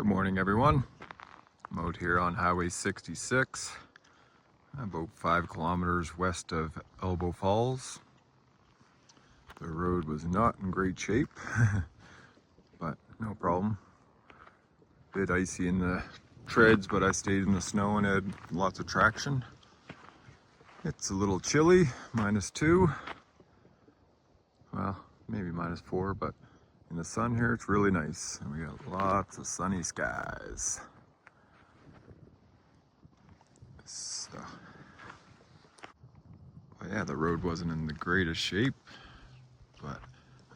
Good morning, everyone. I'm out here on Highway 66, about 5 kilometers west of Elbow Falls. The road was not in great shape, but no problem. Bit icy in the treads, but I stayed in the snow and had lots of traction. It's a little chilly, -2. Well, maybe -4, but in the sun here, it's really nice. And we got lots of sunny skies. So, well, yeah, the road wasn't in the greatest shape, but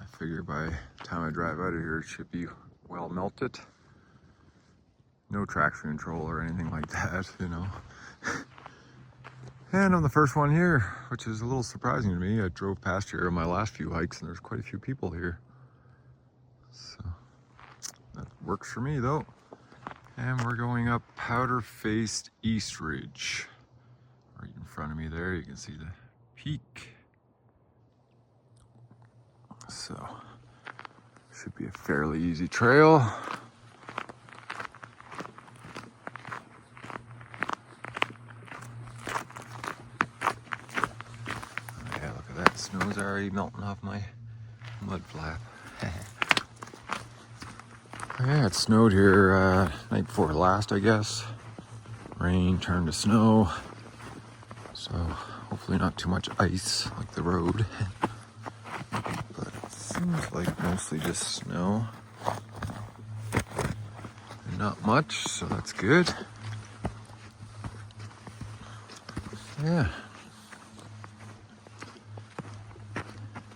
I figure by the time I drive out of here, it should be well melted. No traction control or anything like that, you know. And I'm the first one here, which is a little surprising to me. I drove past here on my last few hikes and there's quite a few people here. So that works for me though. And we're going up Powderface East Ridge. Right in front of me there, you can see the peak. So should be a fairly easy trail. Yeah, look at that, snow's already melting off my mud flap. Yeah, it snowed here night before last, I guess. Rain turned to snow. So hopefully not too much ice like the road. But it seems like mostly just snow. And not much, so that's good. Yeah.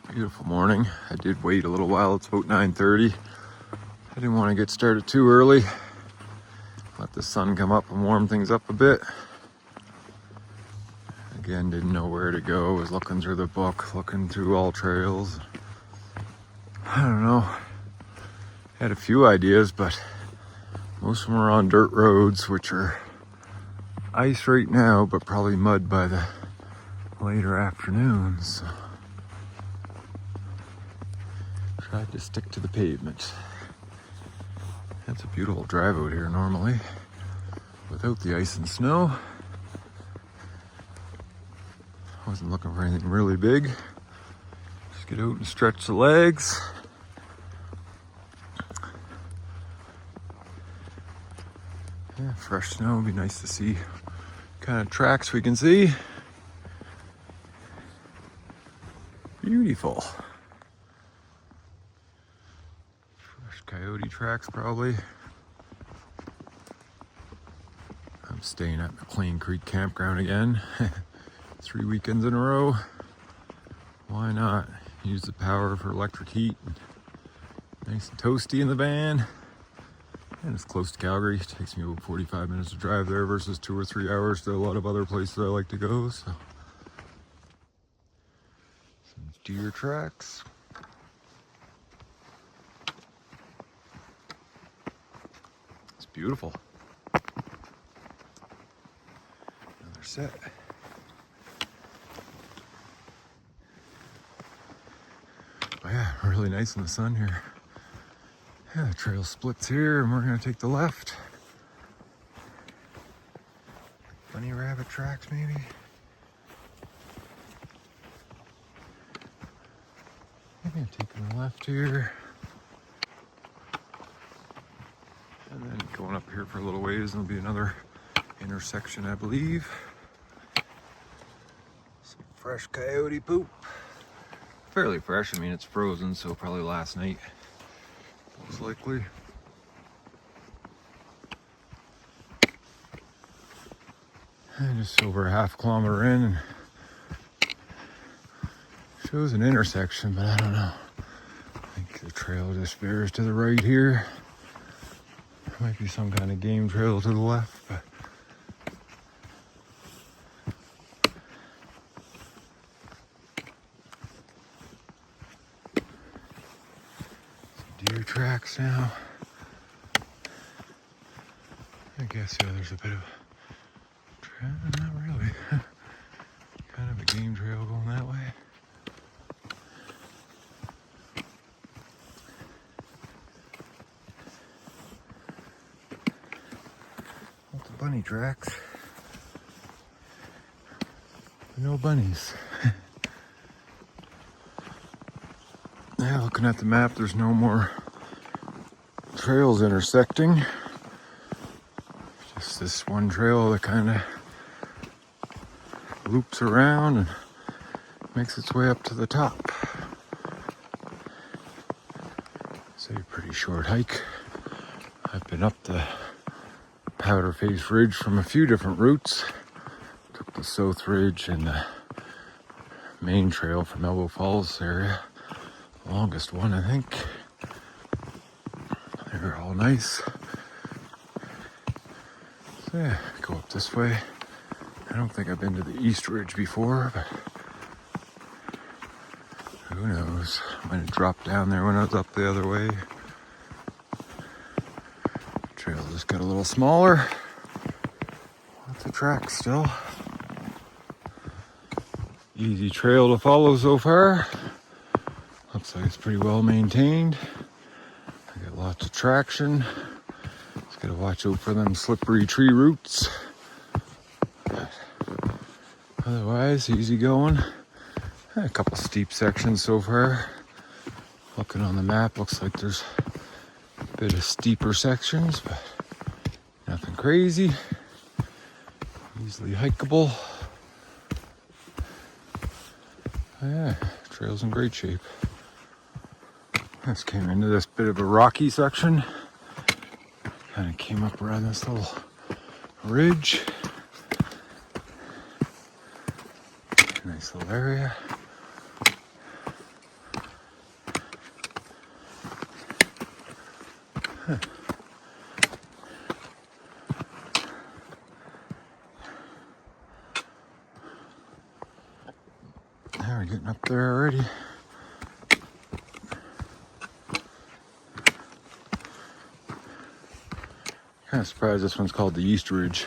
Beautiful morning. I did wait a little while. It's about 9:30. I didn't want to get started too early. Let the sun come up and warm things up a bit. Again, didn't know where to go. Was looking through the book, looking through all trails. I don't know. Had a few ideas, but most of them are on dirt roads, which are ice right now, but probably mud by the later afternoons. Tried to stick to the pavement. It's a beautiful drive out here normally, without the ice and snow. Wasn't looking for anything really big. Just get out and stretch the legs. Yeah, fresh snow would be nice to see. What kind of tracks we can see. Beautiful. Coyote tracks probably. I'm staying at McLean Creek Campground again. 3 weekends in a row. Why not? Use the power for electric heat. Nice and toasty in the van. And it's close to Calgary. It takes me about 45 minutes to drive there versus 2 or 3 hours to a lot of other places I like to go. So some deer tracks. Beautiful. Another set. Oh yeah, really nice in the sun here. Yeah, the trail splits here and we're gonna take the left. Bunny rabbit tracks maybe. Maybe I'm taking the left here. And then going up here for a little ways, there'll be another intersection, I believe. Some fresh coyote poop. Fairly fresh, I mean it's frozen, so probably last night, most likely. And just over a half kilometer in, and shows an intersection, but I don't know. I think the trail just veers to the right here. Might be some kind of game trail to the left, but some deer tracks now. I guess, yeah, there's a bit of trail, not really. Kind of a game trail going that way. bunny tracks. No bunnies. Yeah, looking at the map, there's no more trails intersecting. Just this one trail that kind of loops around and makes its way up to the top. It's a pretty short hike. I've been up the Powderface Ridge from a few different routes. Took the South Ridge and the main trail from Elbow Falls area. Longest one, I think. They're all nice. So yeah, go up this way. I don't think I've been to the East Ridge before, but who knows? I might have dropped down there when I was up the other way. The trail just got a little smaller. Lots of tracks still. Easy trail to follow so far. Looks like it's pretty well maintained. I got lots of traction. Just gotta watch out for them slippery tree roots. But otherwise, easy going. A couple steep sections so far. Looking on the map, looks like there's a bit of steeper sections, but nothing crazy. Easily hikeable. Yeah, trail's in great shape. Just came into this bit of a rocky section. Kind of came up around this little ridge. Nice little area. Now we're getting up there already. Kind of surprised this one's called the East Ridge.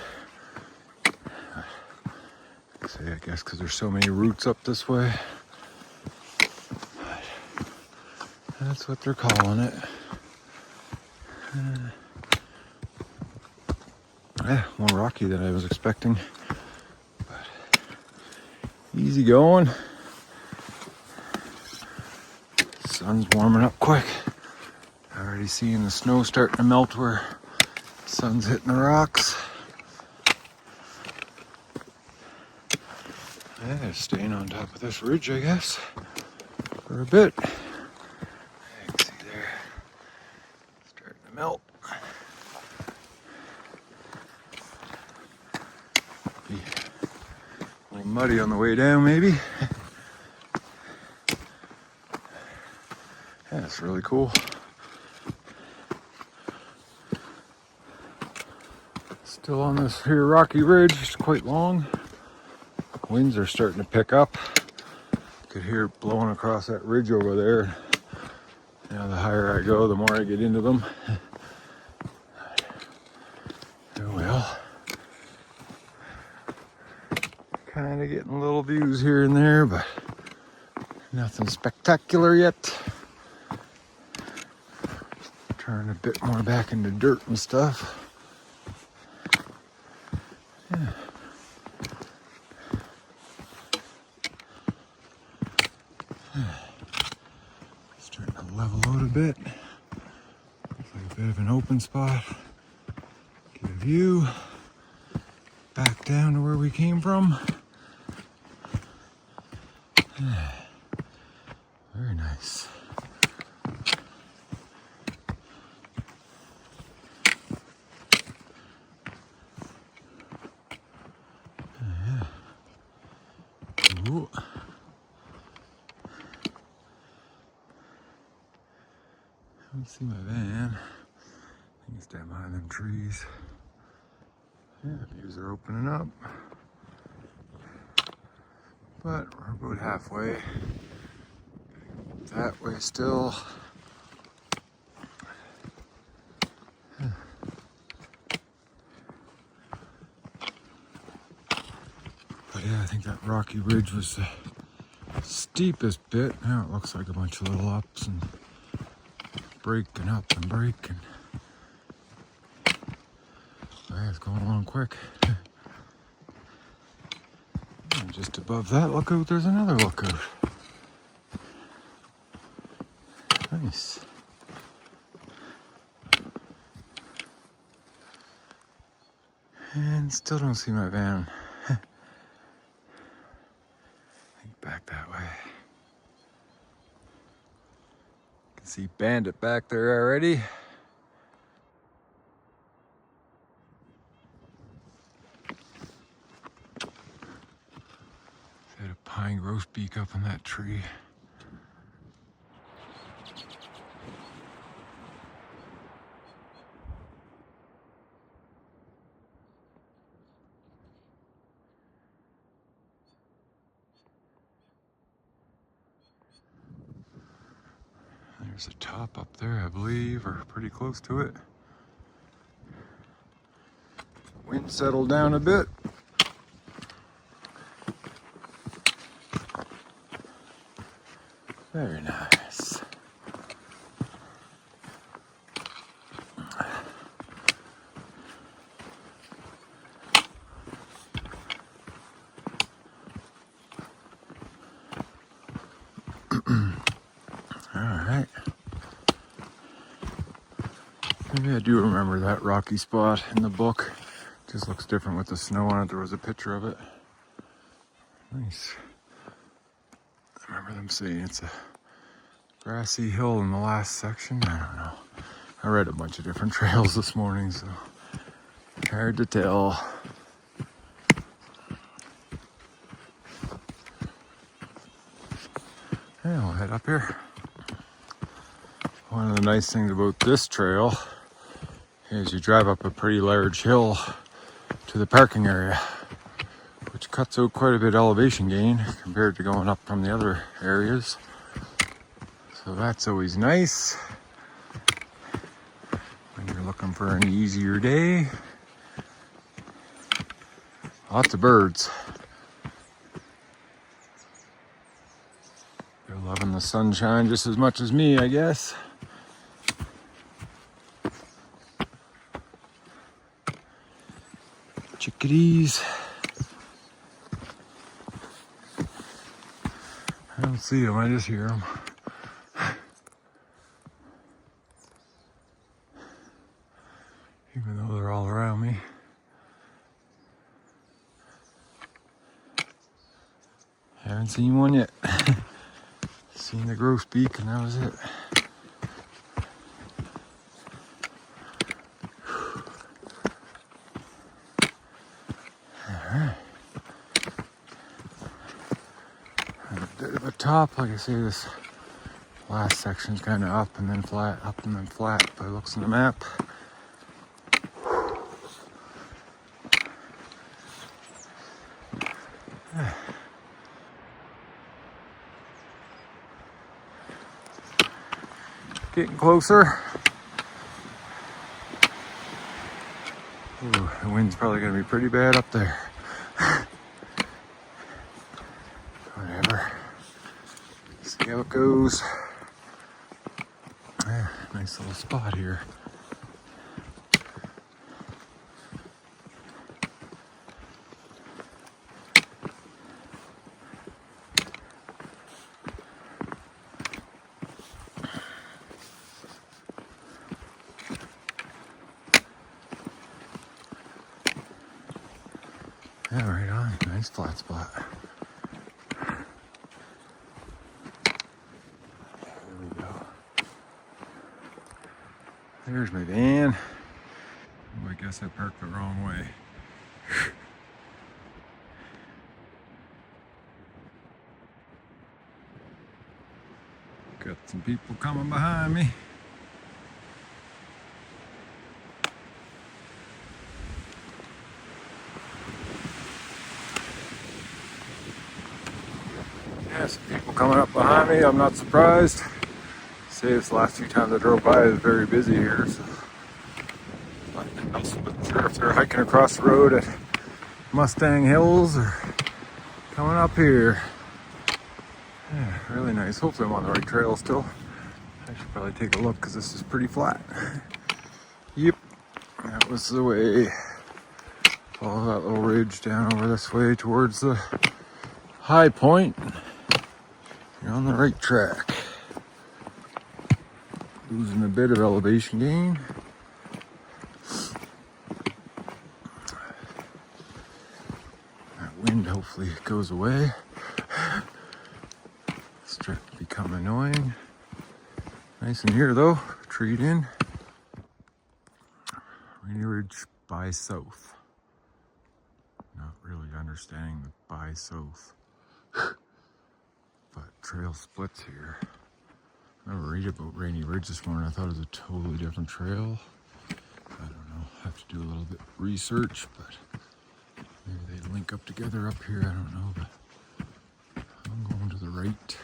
I guess because there's so many routes up this way. But that's what they're calling it. Yeah, more rocky than I was expecting. But easy going. Sun's warming up quick. Already seeing the snow starting to melt where the sun's hitting the rocks. Yeah, staying on top of this ridge, I guess, for a bit. You can see there, starting to melt. Be a little muddy on the way down, maybe. Yeah, it's really cool. Still on this here rocky ridge, it's quite long. Winds are starting to pick up. You could hear it blowing across that ridge over there. You know, the higher I go, the more I get into them. Oh well. Kind of getting little views here and there, but nothing spectacular yet. Turn a bit more back into dirt and stuff. Yeah. Starting to level out a bit. Looks like a bit of an open spot. Get a view. Back down to where we came from. Very nice. Ooh. I don't see my van. I think it's down behind them trees. Yeah, views are opening up. But we're about halfway. That way still. But yeah, I think that rocky ridge was the steepest bit. Now it looks like a bunch of little ups and breaking up and breaking. Yeah, it's going along quick. And just above that lookout, there's another lookout. Nice. And still don't see my van. I think back that way. Can see Bandit back there already. Had a pine grosbeak up in that tree. There's a top up there, I believe, or pretty close to it. Wind settled down a bit. Very nice. Alright. Maybe I do remember that rocky spot in the book. Just looks different with the snow on it. There was a picture of it. Nice. I remember them saying it's a grassy hill in the last section. I don't know. I read a bunch of different trails this morning, so hard to tell. Yeah, we'll head up here. One of the nice things about this trail is you drive up a pretty large hill to the parking area, which cuts out quite a bit of elevation gain compared to going up from the other areas. So that's always nice when you're looking for an easier day. Lots of birds. They're loving the sunshine just as much as me, I guess. Chickadees. I don't see them, I just hear them. Even though they're all around me. Haven't seen one yet. Seen the grosbeak and that was it. Alright. A bit of a top, like I say, this last section's kind of up and then flat, up and then flat by looks on the map. Getting closer. Ooh, the wind's probably gonna be pretty bad up there. Whatever. See how it goes. Yeah, nice little spot here. Yeah, right on. Nice flat spot. There we go. There's my van. Oh, I guess I parked the wrong way. Got some people coming behind me. Yeah, some people coming up behind me. I'm not surprised. Say this last few times I drove by, it was very busy here. So I wasn't sure if they're hiking across the road at Mustang Hills or coming up here. Yeah, really nice. Hopefully I'm on the right trail still. I should probably take a look because this is pretty flat. Yep, that was the way. Follow that little ridge down over this way towards the high point. You're on the right track. Losing a bit of elevation gain. That wind hopefully goes away. It's starting to become annoying. Nice in here though, treed in. Rainy Ridge by south. Not really understanding the by south. But trail splits here. I read about Rainy Ridge this morning. I thought it was a totally different trail. I don't know. Have to do a little bit of research, but maybe they link up together up here. I don't know, but I'm going to the right.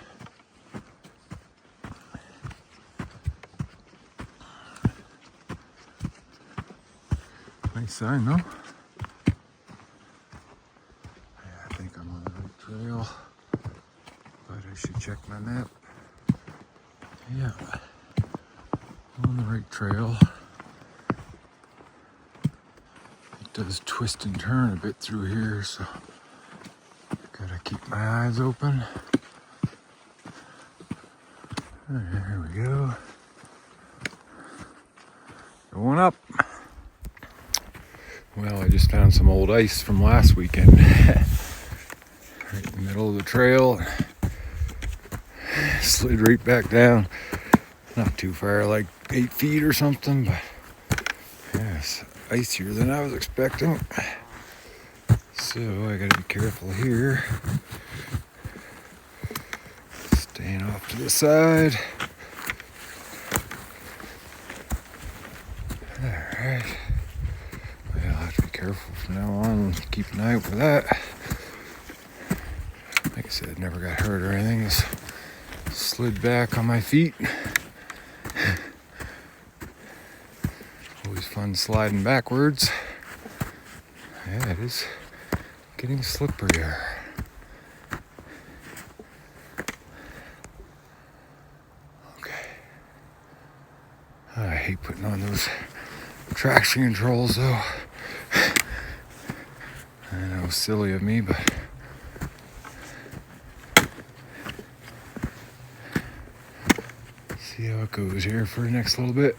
Nice sign though. Yeah, I think I'm on the right trail, but I should check my map. Yeah, on the right trail. It does twist and turn a bit through here, so gotta keep my eyes open. There we go. Going up. Well, I just found some old ice from last weekend. Right in the middle of the trail. Slid right back down. Not too far, like 8 feet or something, but yeah, it's icier than I was expecting. So I gotta be careful here. Staying off to the side. Alright. Well, I'll have to be careful from now on. Keep an eye out for that. Like I said, never got hurt or anything. Just slid back on my feet. Always fun sliding backwards. Yeah, it is getting slipperier. Okay. I hate putting on those traction controls though. I know, silly of me, but see how it goes here for the next little bit.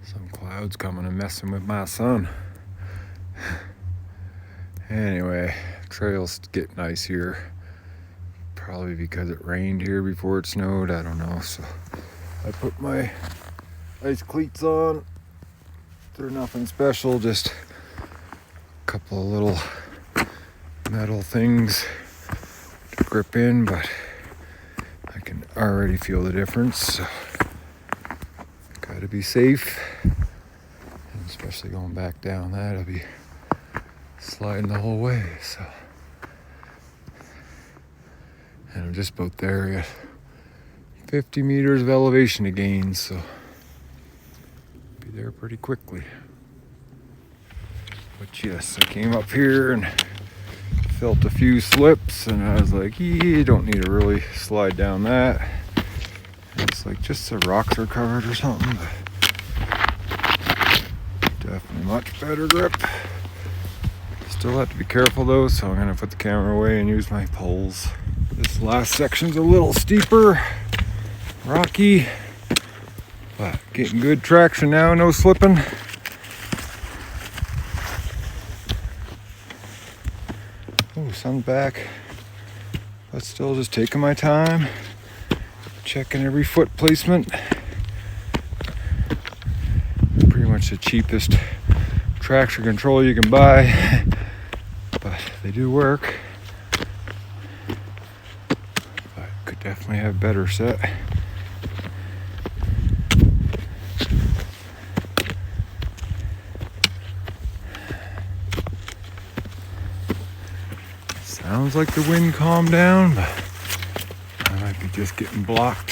Some clouds coming and messing with my sun. Anyway, trails get nice here. Probably because it rained here before it snowed, I don't know. So I put my ice cleats on. They're nothing special, just a couple of little metal things to grip in, but I can already feel the difference. So gotta be safe, and especially going back down that, I'll be sliding the whole way. So, and I'm just about there. I got 50 meters of elevation to gain, so be there pretty quickly. But yes, I came up here and felt a few slips, and I was like, you don't need to really slide down that. And it's like just the rocks are covered or something, but definitely much better grip. Still have to be careful though, so I'm gonna put the camera away and use my poles. This last section's a little steeper, rocky, but getting good traction now, no slipping. Oh, sun's back, but still just taking my time, checking every foot placement. Pretty much the cheapest traction control you can buy, but they do work. But could definitely have better set. Sounds like the wind calmed down, but I might be just getting blocked.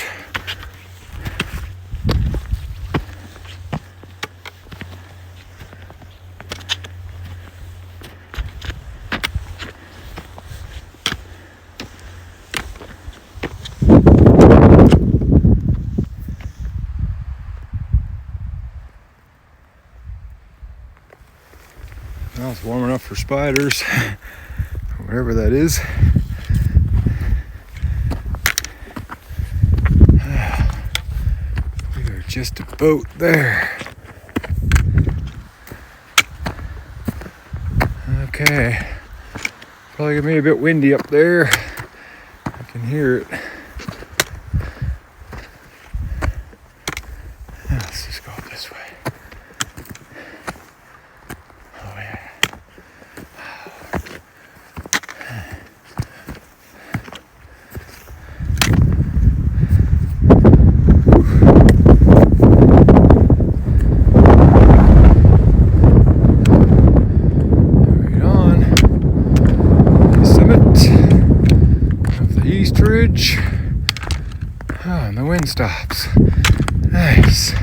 Well, it's warm enough for spiders, whatever that is. We are just about there. Okay, probably gonna be a bit windy up there. I can hear it. Let's just go this way. Oh yeah. Right on. The summit of the East Ridge. Oh, and the wind stops. Nice.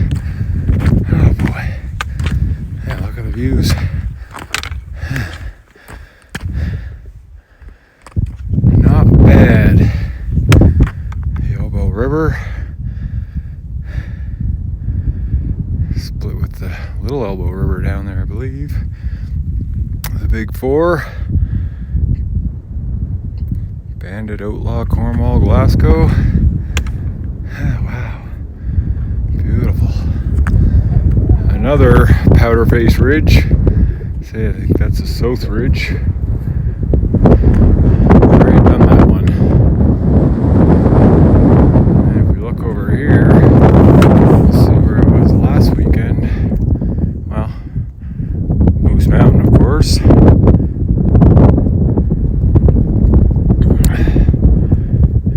Oh boy. Yeah, look at the views. Not bad. The Elbow River. Split with the Little Elbow River down there, I believe. The Big Four. Bandit, Outlaw, Cornwall, Glasgow. Oh, wow. Beautiful. Another Powderface Ridge. Say, I think that's the South Ridge. Already done that one. And if we look over here, we'll see where I was last weekend. Well, Moose Mountain, of course.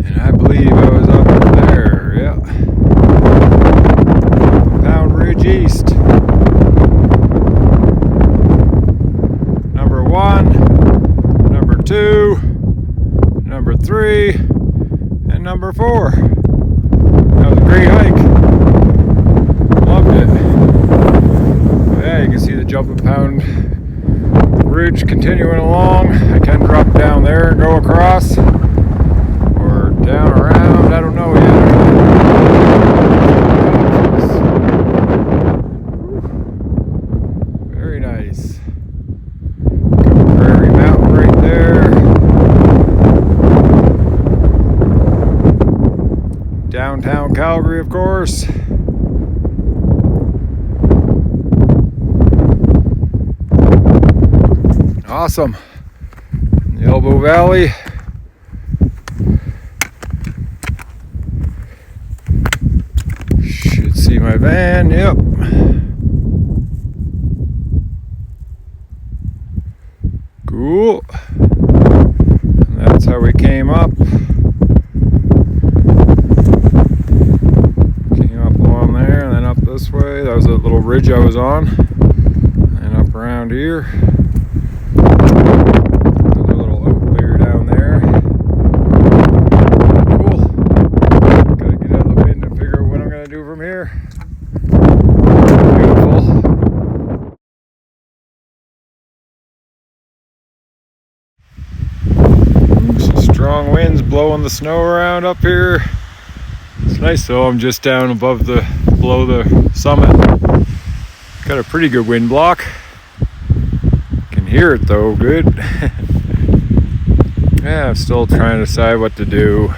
And I believe I was up there, yeah. Pound Ridge East. Number 1, number 2, number 3, and number 4. That was a great hike. Loved it. Oh, yeah, you can see the Jumping Pound Ridge continuing along. I can drop down there and go across. Or down around, I don't know yet. Very nice. Prairie Mountain right there. Downtown Calgary, of course. Awesome. The Elbow Valley. Should see my van, yep. Cool. And that's how we came up. Came up along there and then up this way. That was a little ridge I was on. And up around here. Another little outlier down there. Cool. Gotta get out of the wind and figure out what I'm gonna do from here. Beautiful. Strong winds blowing the snow around up here. It's nice though, I'm just down above below the summit. Got a pretty good wind block. Can hear it though, good. Yeah, I'm still trying to decide what to do.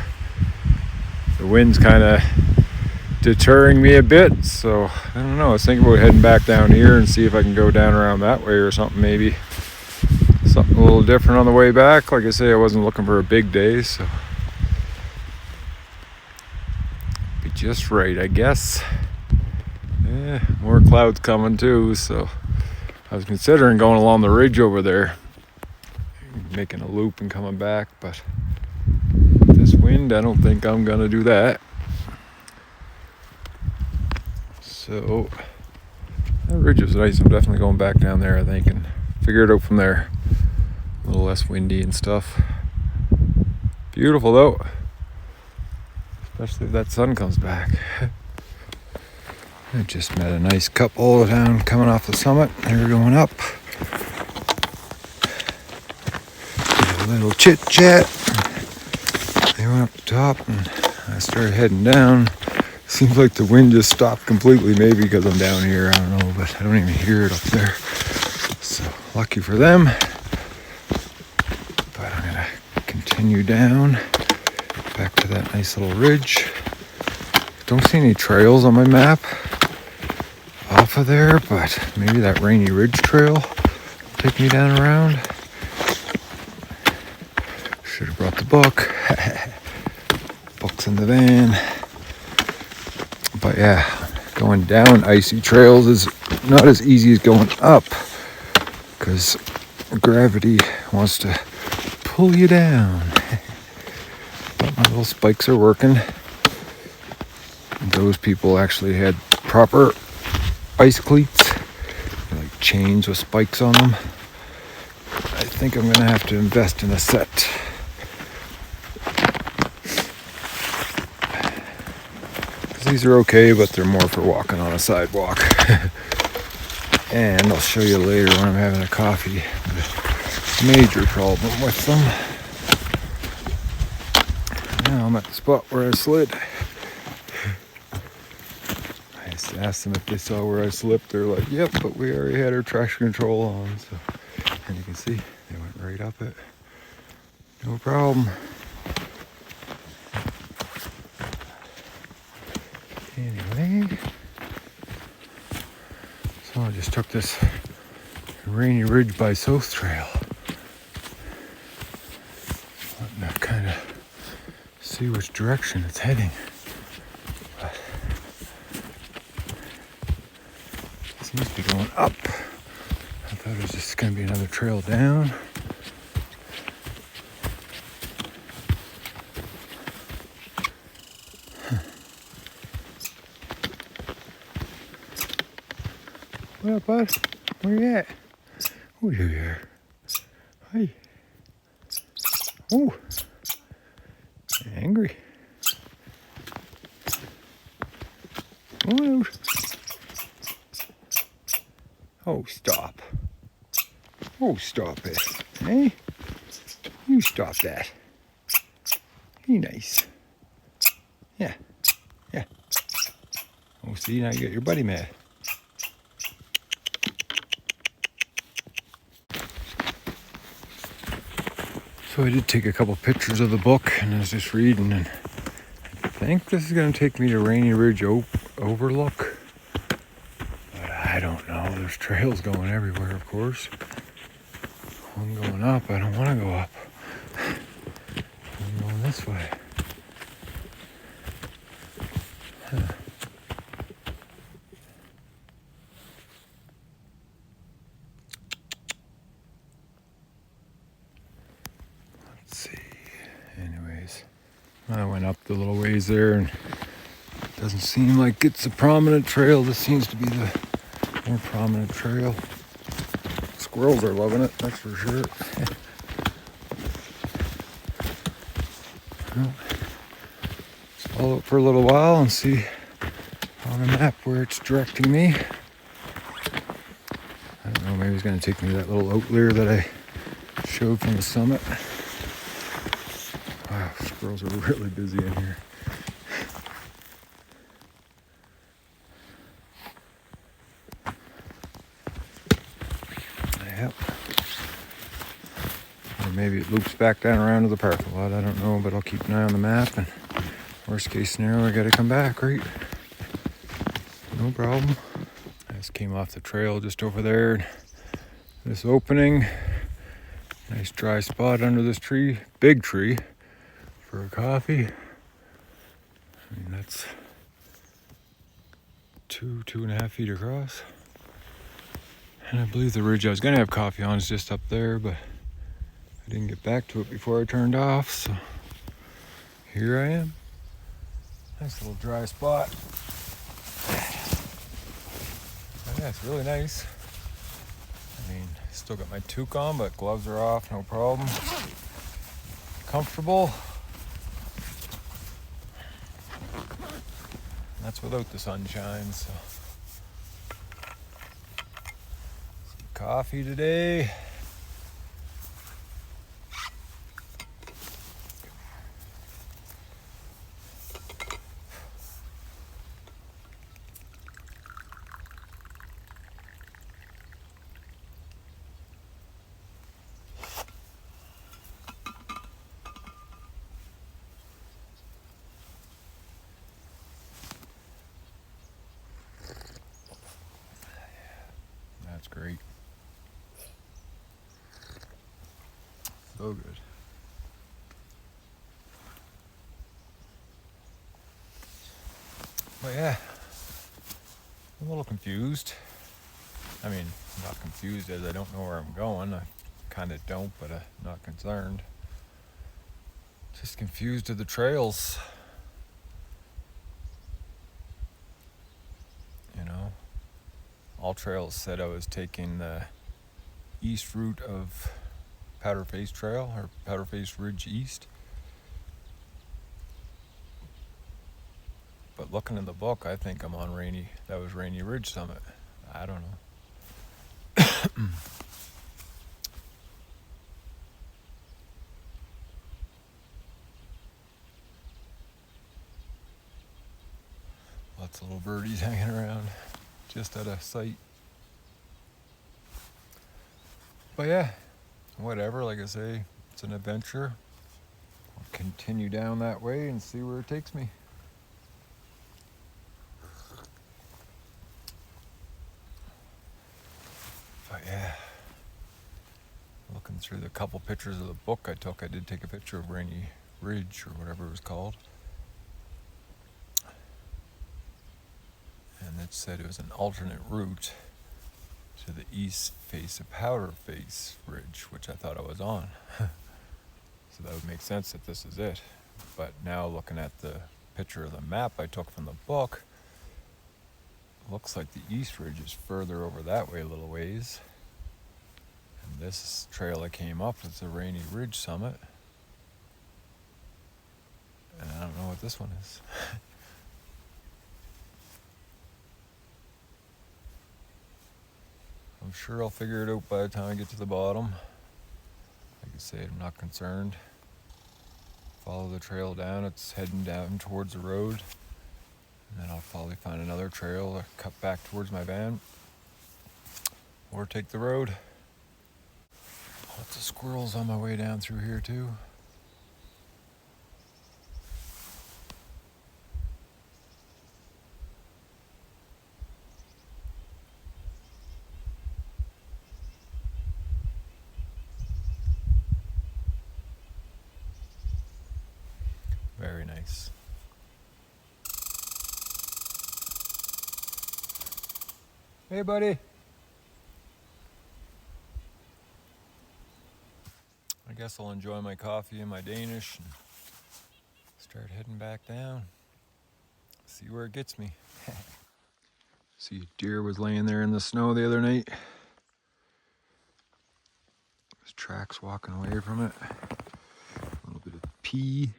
The wind's kind of deterring me a bit, so I don't know. I was thinking about heading back down here and see if I can go down around that way or something maybe. Something a little different on the way back. Like I say, I wasn't looking for a big day, so be just right, I guess. Yeah, more clouds coming too, so I was considering going along the ridge over there, making a loop and coming back, but this wind, I don't think I'm gonna do that. So that ridge was nice. I'm definitely going back down there, I think, and figure it out from there. A little less windy and stuff. Beautiful though, especially if that sun comes back. I just met a nice couple down coming off the summit. They were going up. Did a little chit chat. They went up the top and I started heading down. Seems like the wind just stopped completely, maybe because I'm down here, I don't know, but I don't even hear it up there. So lucky for them. But I'm gonna continue down back to that nice little ridge. Don't see any trails on my map off of there, but maybe that Rainy Ridge trail will take me down around. Should have brought the book. Book's in the van. But yeah, going down icy trails is not as easy as going up, because gravity wants to pull you down. But my little spikes are working. Those people actually had proper ice cleats, like chains with spikes on them. I think I'm gonna have to invest in a set. These are okay, but they're more for walking on a sidewalk. And I'll show you later when I'm having a coffee. The major problem with them. Now I'm at the spot where I slid. I just asked them if they saw where I slipped. They're like, yep, but we already had our traction control on. So, and you can see they went right up it. No problem. Anyway, so I just took this Rainy Ridge by South Trail. Letting it kind of see which direction it's heading. But it seems to be going up. I thought it was just going to be another trail down. What up, bud? Where you at? Oh, you're here. Hi. Oh. Angry. Oh. Oh, stop. Oh, stop it. Hey? You stop that. Be nice. Yeah. Yeah. Oh, see, now you got your buddy mad. So I did take a couple pictures of the book, and I was just reading, and I think this is going to take me to Rainy Ridge Overlook. But I don't know. There's trails going everywhere, of course. I'm going up. I don't want to go up. I'm going this way. Huh. Let's see. Anyways, I went up the little ways there, and it doesn't seem like it's a prominent trail. This seems to be the more prominent trail. Squirrels are loving it, that's for sure. Well, let's follow it for a little while and see on the map where it's directing me. I don't know, maybe it's going to take me to that little outlier that I showed from the summit. Wow, squirrels are really busy in here. Yep. Or maybe it loops back down around to the parking lot. I don't know, but I'll keep an eye on the map. And worst case scenario, I got to come back, right? No problem. I just came off the trail just over there. This opening. Nice dry spot under this tree. Big tree for a coffee. I mean, that's 2.5 feet across. And I believe the ridge I was going to have coffee on is just up there, but I didn't get back to it before I turned off, so here I am. Nice little dry spot. Oh, yeah, it's really nice. I mean, still got my toque on, but gloves are off, no problem. Comfortable. That's without the sunshine, so. Coffee today. So good. But yeah, I'm a little confused. I mean, I'm not confused as I don't know where I'm going. I kind of don't, but I'm not concerned. Just confused of the trails. You know, all trails said I was taking the east route of Powderface Trail, or Powderface Ridge East. But looking in the book, I think I'm on that was Rainy Ridge Summit. I don't know. Lots of little birdies hanging around just out of sight. But yeah, whatever, like I say, it's an adventure. I'll continue down that way and see where it takes me. But yeah, looking through the couple pictures of the book I took, I did take a picture of Rainy Ridge, or whatever it was called. And it said it was an alternate route to the east face of Powderface Ridge, which I thought I was on. So that would make sense that this is it. But now looking at the picture of the map I took from the book, looks like the East Ridge is further over that way a little ways. And this trail I came up is the Rainy Ridge Summit. And I don't know what this one is. I'm sure I'll figure it out by the time I get to the bottom. Like I say, I'm not concerned. Follow the trail down, it's heading down towards the road. And then I'll probably find another trail or cut back towards my van. Or take the road. Lots of squirrels on my way down through here too. Very nice. Hey, buddy. I guess I'll enjoy my coffee and my Danish and start heading back down. See where it gets me. See, a deer was laying there in the snow the other night. There's tracks walking away from it. A little bit of pee.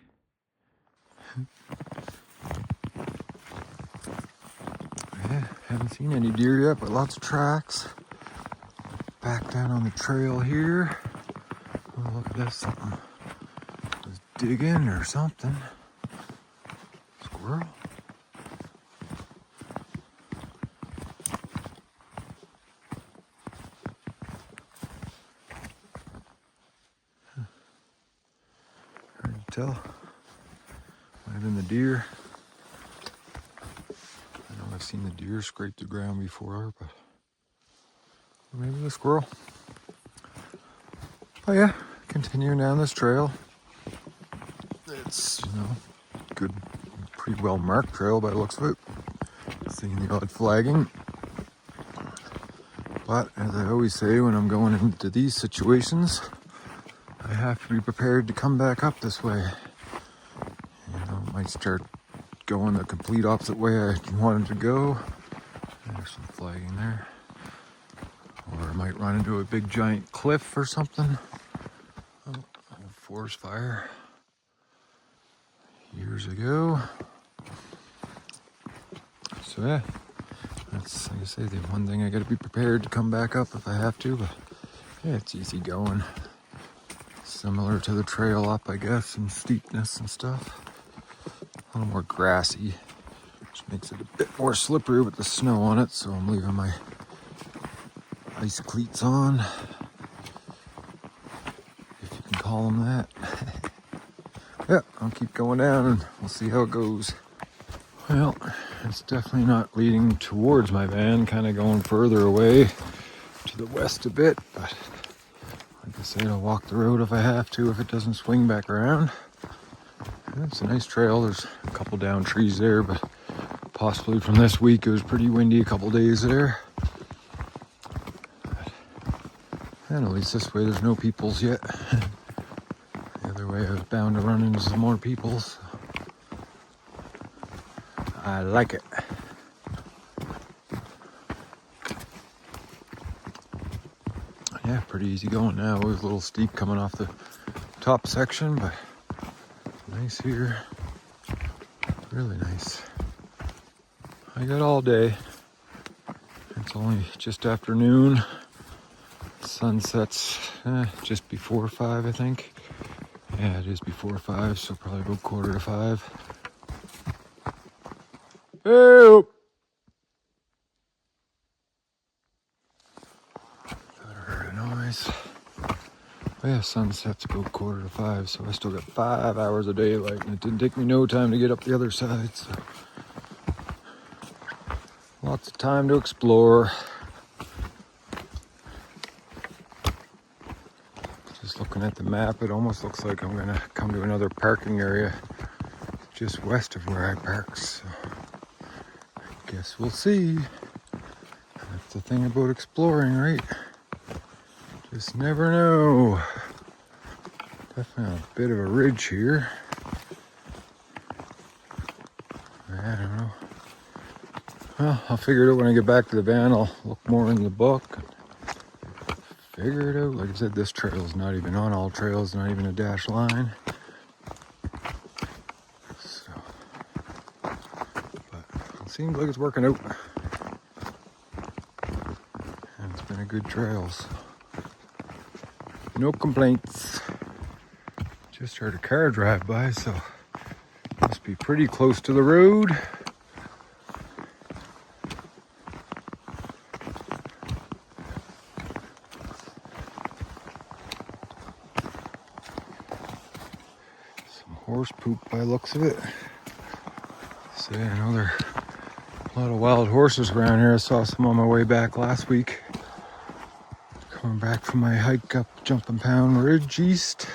Yeah, haven't seen any deer yet, but lots of tracks. Back down on the trail here. Oh, look at this, something was digging or something. Squirrel. Hard to tell. Might have been the deer. I know I've seen the deer scrape the ground before, but maybe the squirrel. Oh yeah, continuing down this trail. It's, good, pretty well marked trail by the looks of it. Seeing the odd flagging. But as I always say when I'm going into these situations, I have to be prepared to come back up this way. It might start going the complete opposite way I wanted to go. There's some flagging there. Or I might run into a big giant cliff or something. Oh, forest fire years ago. So yeah, that's, like I say, the one thing I gotta be prepared to come back up if I have to, but yeah, it's easy going. Similar to the trail up, I guess, in steepness and stuff. A little more grassy, which makes it a bit more slippery with the snow on it, so I'm leaving my ice cleats on, if you can call them that. Yeah, I'll keep going down and we'll see how it goes. Well, it's definitely not leading towards my van, kind of going further away to the west a bit, but I Like I said, I'll walk the road if I have to, if it doesn't swing back around. It's a nice trail. There's a couple down trees there, but possibly from this week. It was pretty windy a couple days there. And at least this way there's no peoples yet. The other way I was bound to run into some more peoples. I like it. Yeah, pretty easy going now. It was a little steep coming off the top section, but nice here. Really nice. I got all day. It's only just after noon. Sun sets just before 5, I think. Yeah, it is before 5, so probably about 4:45. Help! Thought I heard a noise. Oh yeah, sunset's about 4:45, so I still got 5 hours of daylight, and it didn't take me no time to get up the other side, so lots of time to explore. Just looking at the map, it almost looks like I'm gonna come to another parking area just west of where I parked, so I guess we'll see. That's the thing about exploring, right? Just never know. Definitely a bit of a ridge here. I don't know. Well, I'll figure it out when I get back to the van. I'll look more in the book and figure it out. Like I said, this trail is not even on all trails, not even a dash line. So, but it seems like it's working out. And it's been a good trail, so no complaints. Just heard a car drive by, so must be pretty close to the road. Some horse poop by the looks of it. So I know there are a lot of wild horses around here. I saw some on my way back last week. Coming back from my hike up Jumping Pound Ridge East.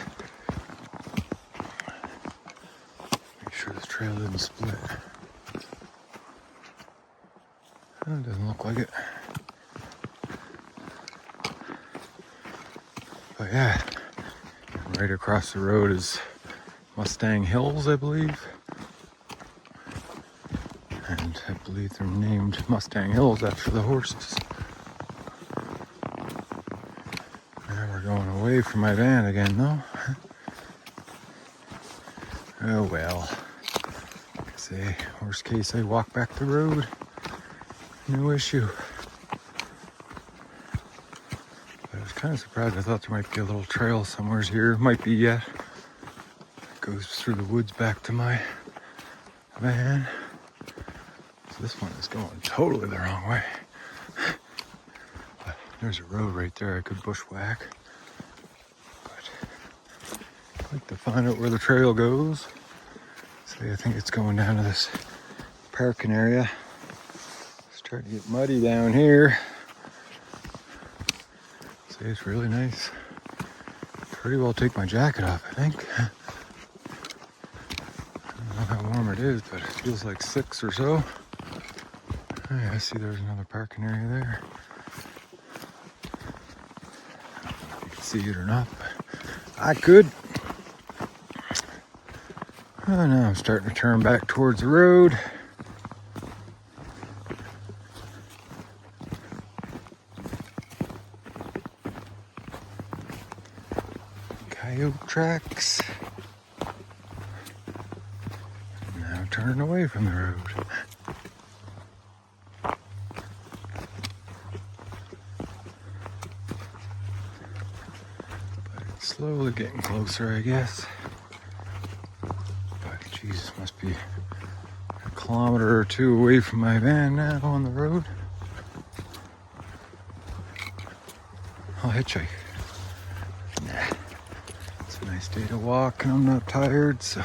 Make sure this trail didn't split. Oh, it doesn't look like it. But yeah, right across the road is Mustang Hills, I believe. And I believe they're named Mustang Hills after the horses. Now we're going away from my van again, though. Oh well. Say, worst case, I walk back the road. No issue. But I was kind of surprised. I thought there might be a little trail somewhere here. Might be yet. It goes through the woods back to my van. So this one is going totally the wrong way. But there's a road right there I could bushwhack. But I'd like to find out where the trail goes. See, I think it's going down to this parking area. It's starting to get muddy down here. See, it's really nice. Pretty well take my jacket off, I think. I don't know how warm it is, but it feels like 6 or so. Oh, yeah, I see there's another parking area there. I don't know if you can see it or not, but I could. Oh, now I'm starting to turn back towards the road. Coyote tracks. Now turning away from the road. But it's slowly getting closer, I guess. But Jesus, must be a kilometer or 2 away from my van now on the road. I'll hitchhike. Nah. It's a nice day to walk and I'm not tired, so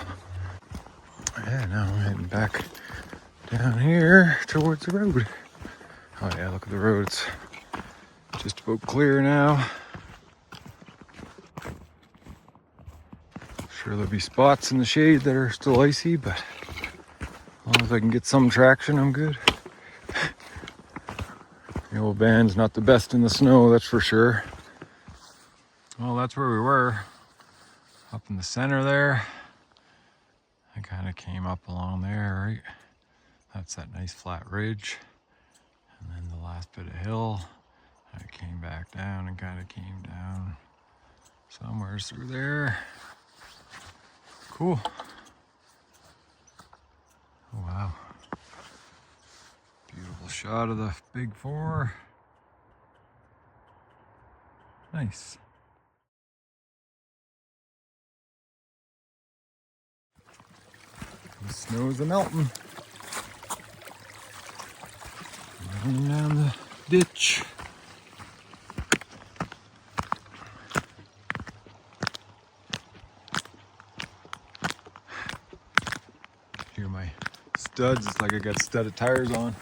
yeah, now I'm heading back down here towards the road. Oh yeah, look at the road. It's just about clear now. Sure there'll be spots in the shade that are still icy, but as long as I can get some traction, I'm good. The old van's not the best in the snow, that's for sure. Well, that's where we were, up in the center there. I kind of came up along there, right? That's that nice flat ridge. And then the last bit of hill, I came back down and kind of came down somewhere through there. Cool. Oh, wow. Beautiful shot of the big four. Nice. The snow's a melting. Running down the ditch. Hear my studs, it's like I got studded tires on.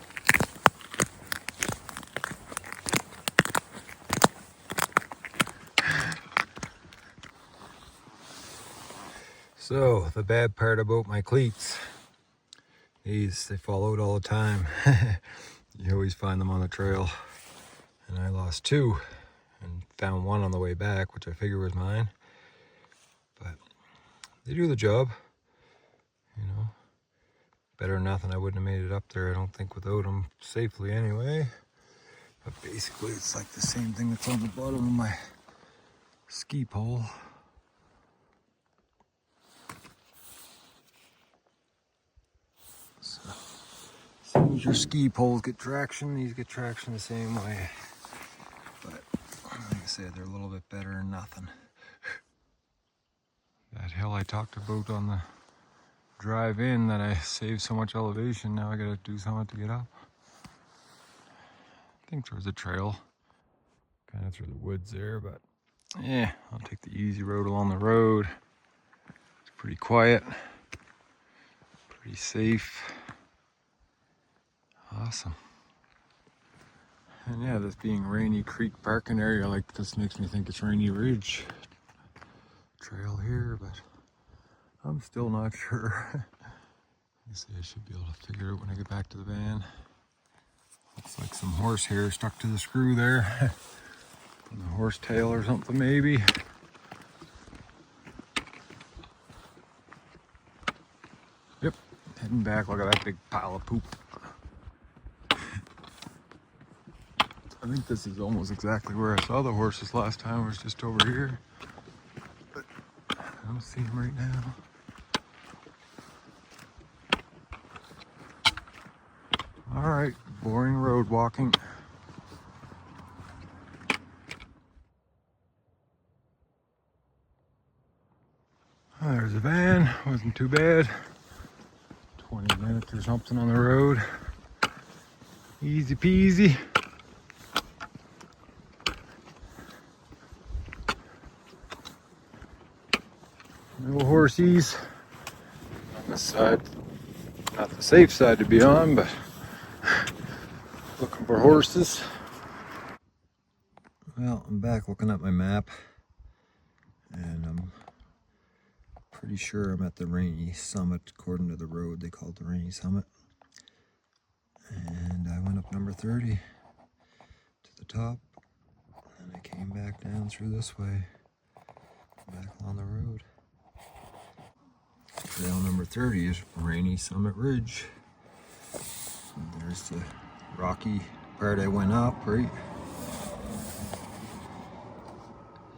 So, the bad part about my cleats, they fall out all the time. You always find them on the trail. And I lost two and found one on the way back, which I figured was mine. But they do the job, you know. Better than nothing. I wouldn't have made it up there, I don't think, without them safely anyway. But basically, it's like the same thing that's on the bottom of my ski pole. So, as soon as your ski poles get traction, these get traction the same way. But like I said, they're a little bit better than nothing. That hill I talked about on the drive in that I saved so much elevation, now I gotta do something to get up. I think there was a trail kind of through the woods there, but yeah, I'll take the easy road along the road. It's pretty quiet, pretty safe. Awesome. And yeah, this being Rainy Creek parking area, like this makes me think it's Rainy Ridge trail here, but I'm still not sure. I see I should be able to figure it out when I get back to the van. Looks like some horsehair stuck to the screw there. From the horse tail or something maybe. Yep, heading back. Look at that big pile of poop. I think this is almost exactly where I saw the horses last time. It was just over here. But I don't see them right now. All right, boring road walking. There's a van, wasn't too bad. 20 minutes or something on the road. Easy peasy. No horsies on this side. Not the safe side to be on, but looking for horses. Well, I'm back looking at my map, and I'm pretty sure I'm at the Rainy Summit. According to the road, they call it the Rainy Summit. And I went up number 30 to the top, and I came back down through this way, back along the road. Trail number 30 is Rainy Summit Ridge. And there's the rocky part I went up, right?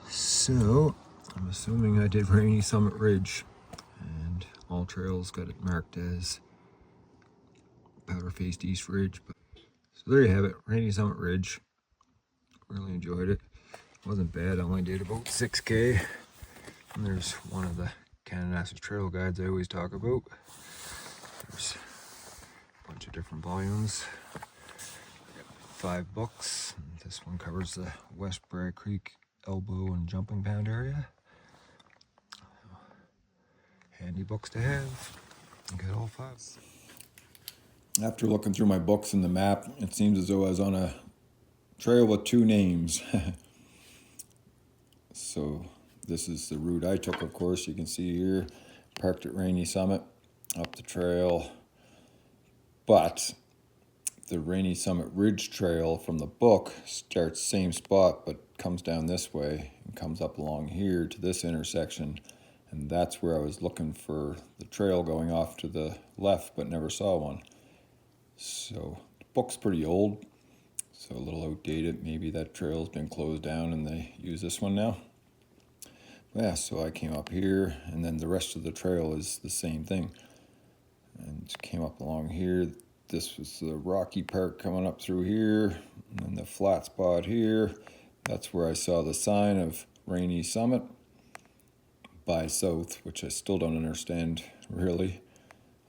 So, I'm assuming I did Rainy Summit Ridge, and all trails got it marked as Powderface East Ridge. So there you have it, Rainy Summit Ridge. Really enjoyed it. Wasn't bad, I only did about 6K. And there's one of the Kananaskis trail guides I always talk about. There's a bunch of different volumes. $5. This one covers the West Bragg Creek elbow and jumping pound area. Handy books to have. Get all 5. After looking through my books and the map, it seems as though I was on a trail with 2 names. So This is the route I took, of course. You can see here, parked at Rainy Summit, up the trail. But the Rainy Summit Ridge Trail from the book starts same spot, but comes down this way and comes up along here to this intersection. And that's where I was looking for the trail going off to the left, but never saw one. So the book's pretty old, so a little outdated. Maybe that trail's been closed down and they use this one now. Yeah, so I came up here, and then the rest of the trail is the same thing. And came up along here. This was the rocky part coming up through here, and then the flat spot here. That's where I saw the sign of Rainy Summit by South, which I still don't understand really.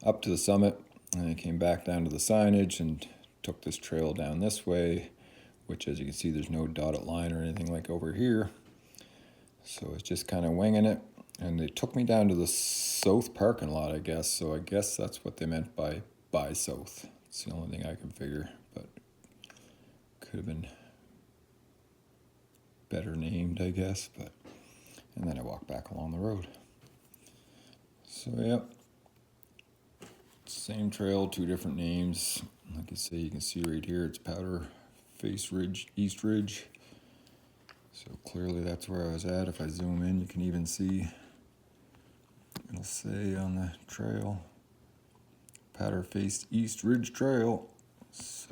Up to the summit, and I came back down to the signage and took this trail down this way, which, as you can see, there's no dotted line or anything like over here. So it's just kind of winging it, and they took me down to the south parking lot, I guess. So I guess that's what they meant by South. It's the only thing I can figure, but could have been better named, I guess. But and then I walked back along the road. So yep, same trail, two different names. Like I say, you can see right here, it's Powderface Ridge, East Ridge. So clearly that's where I was at. If I zoom in, you can even see, it'll say on the trail, Powderface East Ridge Trail. So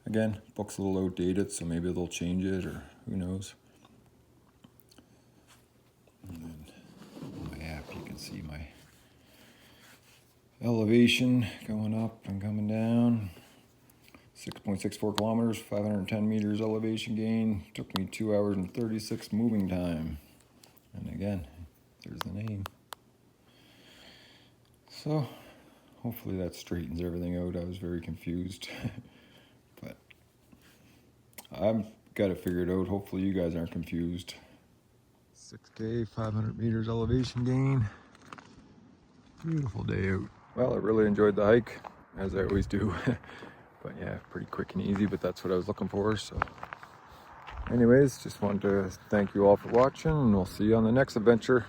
again, book's a little outdated, so maybe they'll change it, or who knows. And then on my app, you can see my elevation going up and coming down. 6.64 kilometers, 510 meters elevation gain. Took me 2 hours and 36 moving time. And again, there's the name. So hopefully that straightens everything out. I was very confused. But I've got it figured out. Hopefully you guys aren't confused. 6K, 500 meters elevation gain. Beautiful day out. Well, I really enjoyed the hike, as I always do. But yeah, pretty quick and easy, but that's what I was looking for. So anyways, just wanted to thank you all for watching, and we'll see you on the next adventure.